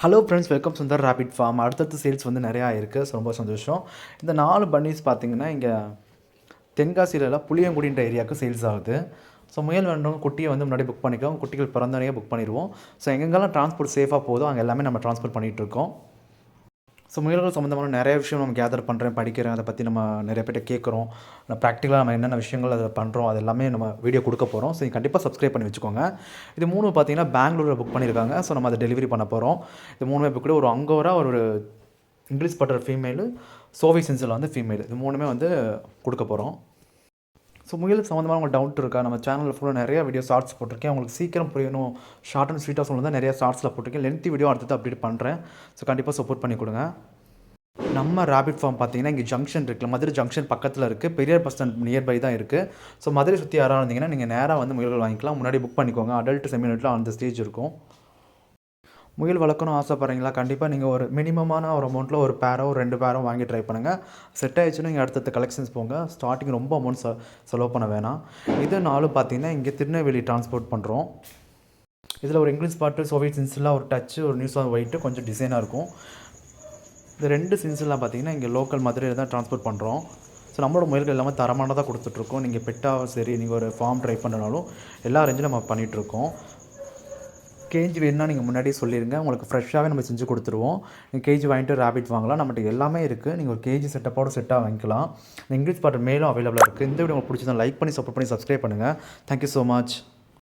Hello friends, welcome Sundar rapid form. அடுத்தடுத்து sales வந்து நிறையா இருக்குது. ஸோ ரொம்ப சந்தோஷம். இந்த 4 பன்னீஸ் பார்த்தீங்கன்னா இங்கே தென்காசியிலலாம் புளியங்குடின்ற ஏரியாவுக்கு சேல்ஸ் ஆகுது. ஸோ முயல் வேண்டவங்க குட்டியை வந்து முன்னாடி புக் பண்ணிக்கலாம். குட்டிகள் பிறந்தோடனே புக் பண்ணிடுவோம். ஸோ எங்கெங்கெல்லாம் ட்ரான்ஸ்போர்ட் சேஃபாக போதோ அங்கே எல்லாமே நம்ம ட்ரான்ஸ்போர்ட் பண்ணிகிட்ருக்கோம். ஸோ முயல்கள் சம்மந்தமான நிறைய விஷயம் நம்ம கேதர் பண்ணுறேன், படிக்கிறேன். அதை பற்றி நம்ம நிறைய பேர்ட்ட கேட்குறோம். ப்ராக்டிக்கலாக நம்ம என்னென்ன விஷயங்கள் அதை பண்ணுறோம் அது எல்லாமே நம்ம வீடியோ கொடுக்க போகிறோம். ஸோ கண்டிப்பாக சப்ஸ்கிரைப் பண்ணி வச்சுக்கோங்க. இது 3 பார்த்தீங்கன்னா பெங்களூரில் புக் பண்ணியிருக்காங்க. ஸோ நம்ம அதை டெலிவரி பண்ண போகிறோம். இது 3மே புக்கு. ஒரு அங்கோரா, ஒரு இங்கிலீஷ் பட்டர் ஃபீமேலு, சோவி சென்சில் வந்து ஃபீமேல். இது 3மே வந்து கொடுக்க போகிறோம். ஸோ முயலுக்கு சம்மந்தமாக உங்களுக்கு டவுட் இருக்கா? நம்ம சேனலில் ஃபுல்லாக நிறைய வீடியோ ஷார்ட்ஸ் போட்டிருக்கேன். உங்களுக்கு சீக்கிரம் புரியணும், ஷார்ட் அண்ட் ஸ்வீட்டாக சொல்லணும் தான் நிறைய ஷார்ட்ஸில் போட்டிருக்கேன். லென்த்தி வீடியோ அடுத்தது அப்டேட் பண்ணுறேன். ஸோ கண்டிப்பாக சப்போர்ட் பண்ணி கொடுங்க. நம்ம ராபிட் ஃபார்ம் பார்த்தீங்கன்னா இங்கே ஜங்ஷன் இருக்குல்ல, மதுரை ஜங்ஷன் பக்கத்தில் இருக்குது. பெரியார் பஸ் ஸ்டாண்ட் நியர்பை தான் இருக்குது. ஸோ மதுரை சுற்றி யாராக இருந்தீங்கன்னா நீங்கள் நேராக வந்து முயல்கள் வாங்கிக்கலாம். முன்னாடி புக் பண்ணிக்கோங்க. அடல்ட் செமினட்டில் அந்த ஸ்டேஜ் இருக்கும். முயல் வளர்க்கணும் ஆசைப்பட்றீங்களா? கண்டிப்பாக நீங்கள் ஒரு மினிமமான ஒரு அமௌண்ட்டில் ஒரு பேரோ 2 பேரோ வாங்கி ட்ரை பண்ணுங்கள். செட் ஆகிடுச்சுன்னா நீங்கள் அடுத்தடுத்த கலெக்ஷன்ஸ் போங்க. ஸ்டார்டிங் ரொம்ப அமௌண்ட் செலவு பண்ண வேணாம். இது 4 பார்த்தீங்கன்னா இங்கே திருநெல்வேலி ட்ரான்ஸ்போர்ட் பண்ணுறோம். இதில் ஒரு இங்கிலீஷ் பாட்டு, சோவியட் சின்ஸ்லாம், ஒரு டச்சு, ஒரு நியூஸ் ஆன் ஒயிட்டு, கொஞ்சம் டிசைனாக இருக்கும். இந்த 2 சின்ஸ்லாம் பார்த்தீங்கன்னா இங்கே லோக்கல் மதுரையில் தான் ட்ரான்ஸ்போர்ட் பண்ணுறோம். ஸோ நம்மளோட முயல்கள் எல்லாமே தரமானதாக கொடுத்துட்ருக்கோம். நீங்கள் பெட்டாக சரி, நீங்கள் ஒரு ஃபார்ம் ட்ரை பண்ணுறனாலும் எல்லா ரேஞ்சிலும் நம்ம பண்ணிகிட்ருக்கோம். கேஜி வேணுன்னா நீங்கள் முன்னாடியே சொல்லிடுங்க. உங்களுக்கு ஃப்ரெஷ்ஷாகவே நம்ம செஞ்சு கொடுத்துருவோம். நீங்கள் கேஜி வாங்கிட்டு ரேபிட் வாங்கலாம். நம்மகிட்ட எல்லாமே இருக்குது. நீங்கள் ஒரு கேஜி செட்டப்போடு செட்டாக வாங்கிக்கலாம். இங்கிலீஷ் பாட்டு மேலும் அவைலபிளாக இருக்குது. இந்த வீடியோ உங்களுக்கு பிடிச்சதான் லைக் பண்ணி சப்போர்ட் பண்ணி சப்ஸ்கிரைப் பண்ணுங்கள். Thank you so much.